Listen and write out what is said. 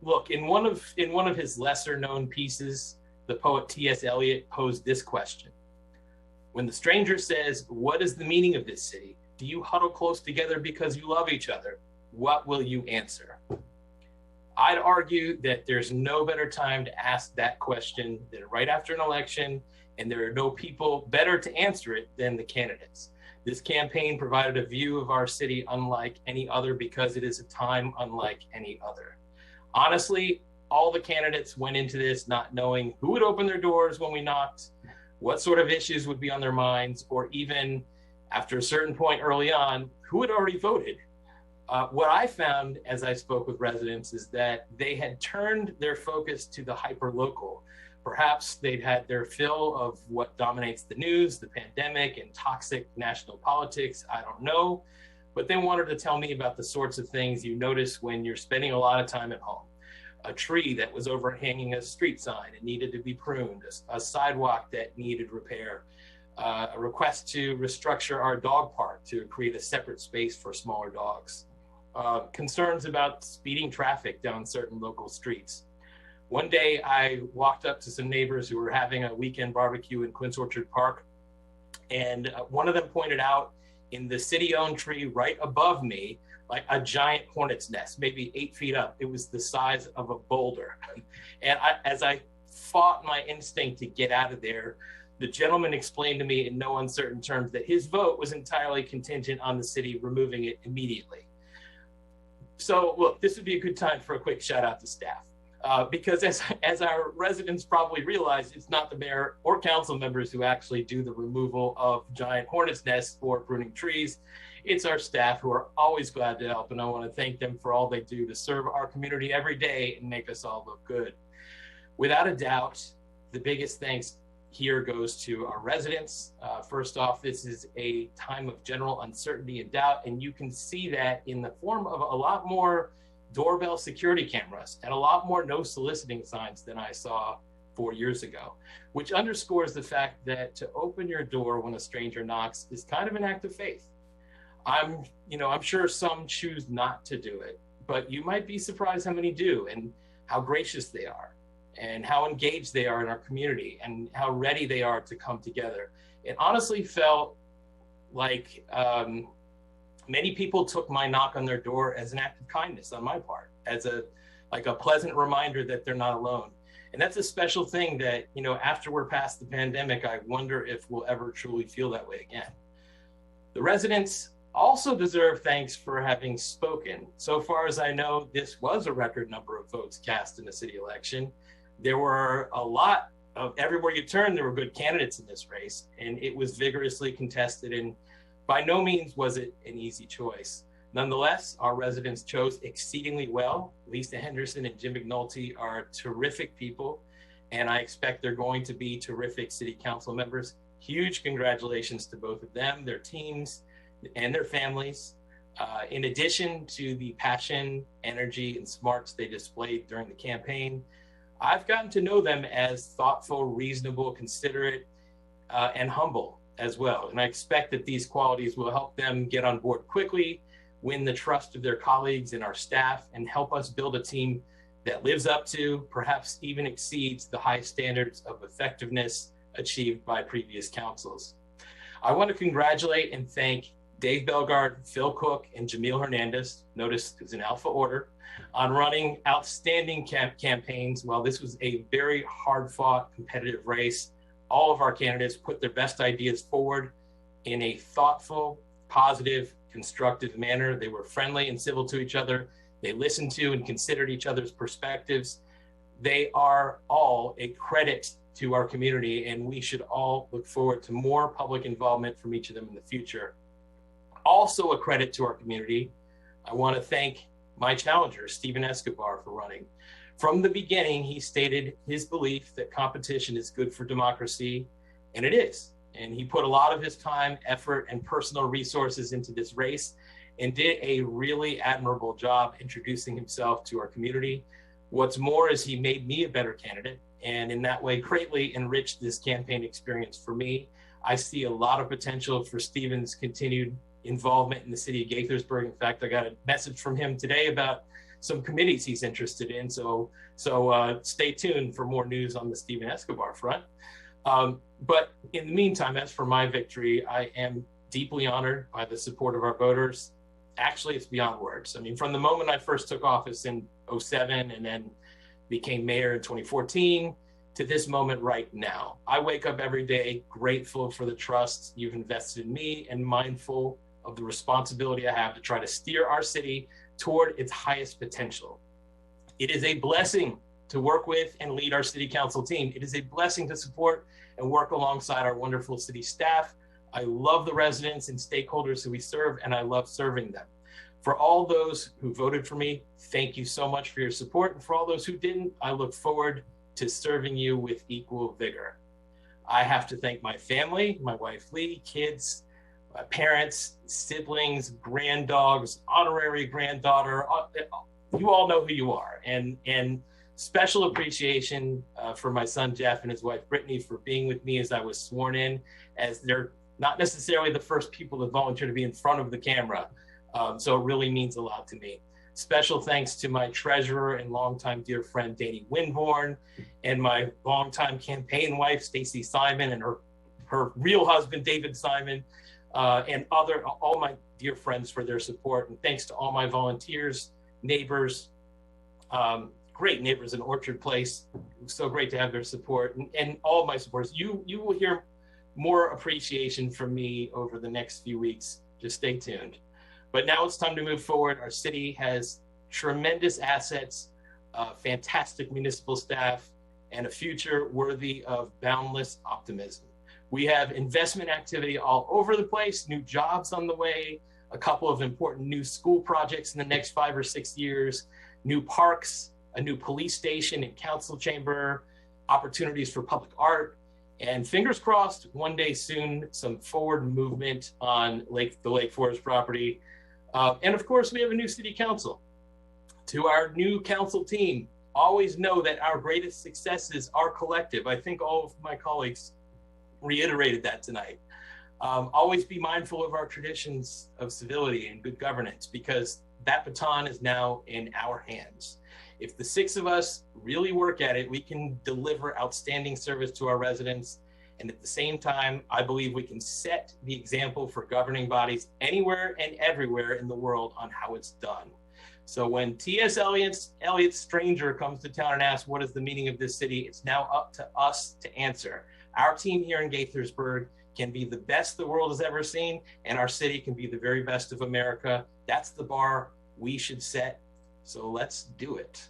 Look, in one of his lesser known pieces, the poet T.S. Eliot posed this question. When the stranger says, "What is the meaning of this city? Do you huddle close together because you love each other?" What will you answer? I'd argue that there's no better time to ask that question than right after an election, and there are no people better to answer it than the candidates. This campaign provided a view of our city unlike any other because it is a time unlike any other. Honestly, all the candidates went into this not knowing who would open their doors when we knocked, what sort of issues would be on their minds, or even after a certain point early on, who had already voted. What I found as I spoke with residents is that they had turned their focus to the hyper-local. Perhaps they'd had their fill of what dominates the news, the pandemic and toxic national politics, I don't know. But they wanted to tell me about the sorts of things you notice when you're spending a lot of time at home. A tree that was overhanging a street sign and needed to be pruned, a sidewalk that needed repair, a request to restructure our dog park to create a separate space for smaller dogs. Concerns about speeding traffic down certain local streets. One day I walked up to some neighbors who were having a weekend barbecue in Quince Orchard Park, and one of them pointed out in the city-owned tree right above me, like a giant hornet's nest, maybe 8 feet up. It was the size of a boulder. And as I fought my instinct to get out of there, the gentleman explained to me in no uncertain terms that his vote was entirely contingent on the city removing it immediately. So look, this would be a good time for a quick shout out to staff. Because as our residents probably realize, it's not the mayor or council members who actually do the removal of giant hornet's nests or pruning trees. It's our staff who are always glad to help, and I want to thank them for all they do to serve our community every day and make us all look good. Without a doubt, the biggest thanks here goes to our residents. First off, this is a time of general uncertainty and doubt, and you can see that in the form of a lot more doorbell security cameras and a lot more no soliciting signs than I saw 4 years ago, which underscores the fact that to open your door when a stranger knocks is kind of an act of faith. I'm sure some choose not to do it, but you might be surprised how many do and how gracious they are and how engaged they are in our community and how ready they are to come together. It honestly felt like many people took my knock on their door as an act of kindness on my part, as a pleasant reminder that they're not alone. And that's a special thing that, after we're past the pandemic, I wonder if we'll ever truly feel that way again. The residents also deserve thanks for having spoken. So far as I know, this was a record number of votes cast in the city election. There were a lot of, everywhere you turn, there were good candidates in this race, and it was vigorously contested, and by no means was it an easy choice. Nonetheless, our residents chose exceedingly well. Lisa Henderson and Jim McNulty are terrific people, and I expect they're going to be terrific city council members. Huge congratulations to both of them, their teams, and their families. In addition to the passion, energy, and smarts they displayed during the campaign, I've gotten to know them as thoughtful, reasonable, considerate, and humble as well. And I expect that these qualities will help them get on board quickly, win the trust of their colleagues and our staff, and help us build a team that lives up to, perhaps even exceeds, the high standards of effectiveness achieved by previous councils. I want to congratulate and thank Dave Belgard, Phil Cook, and Jamil Hernandez, notice it's in alpha order, on running outstanding campaigns. While this was a very hard-fought, competitive race, all of our candidates put their best ideas forward in a thoughtful, positive, constructive manner. They were friendly and civil to each other. They listened to and considered each other's perspectives. They are all a credit to our community, and we should all look forward to more public involvement from each of them in the future. Also a credit to our community, I want to thank my challenger, Stephen Escobar, for running. From the beginning, he stated his belief that competition is good for democracy, and it is. And he put a lot of his time, effort, and personal resources into this race and did a really admirable job introducing himself to our community. What's more is he made me a better candidate, and in that way greatly enriched this campaign experience for me. I see a lot of potential for Stephen's continued involvement in the city of Gaithersburg. In fact, I got a message from him today about some committees he's interested in. So stay tuned for more news on the Stephen Escobar front. But in the meantime, as for my victory, I am deeply honored by the support of our voters. Actually, it's beyond words. I mean, from the moment I first took office in 2007 and then became mayor in 2014 to this moment right now, I wake up every day grateful for the trust you've invested in me and mindful of the responsibility I have to try to steer our city toward its highest potential. It is a blessing to work with and lead our city council team. It is a blessing to support and work alongside our wonderful city staff. I love the residents and stakeholders who we serve, and I love serving them. For all those who voted for me, thank you so much for your support. And for all those who didn't, I look forward to serving you with equal vigor. I have to thank my family, my wife Lee, kids, my parents, siblings, granddogs, honorary granddaughter. You all know who you are. And special appreciation for my son Jeff and his wife Brittany for being with me as I was sworn in, as they're not necessarily the first people to volunteer to be in front of the camera. So it really means a lot to me. Special thanks to my treasurer and longtime dear friend, Danny Winborn, and my longtime campaign wife, Stacy Simon, and her real husband, David Simon, and all my dear friends for their support. And thanks to all my volunteers, neighbors, great neighbors in Orchard Place. It was so great to have their support, and all of my supporters. You will hear more appreciation from me over the next few weeks. Just stay tuned. But now it's time to move forward. Our city has tremendous assets, fantastic municipal staff, and a future worthy of boundless optimism. We have investment activity all over the place, new jobs on the way, a couple of important new school projects in the next 5 or 6 years, new parks, a new police station and council chamber, opportunities for public art, and fingers crossed, one day soon, some forward movement on the Lake Forest property. And of course, we have a new city council. To our new council team, always know that our greatest successes are collective. I think all of my colleagues reiterated that tonight. Always be mindful of our traditions of civility and good governance, because that baton is now in our hands. If the 6 of us really work at it, we can deliver outstanding service to our residents. And at the same time, I believe we can set the example for governing bodies anywhere and everywhere in the world on how it's done. So when T.S. Eliot's Stranger comes to town and asks, what is the meaning of this city? It's now up to us to answer. Our team here in Gaithersburg can be the best the world has ever seen, and our city can be the very best of America. That's the bar we should set. So let's do it.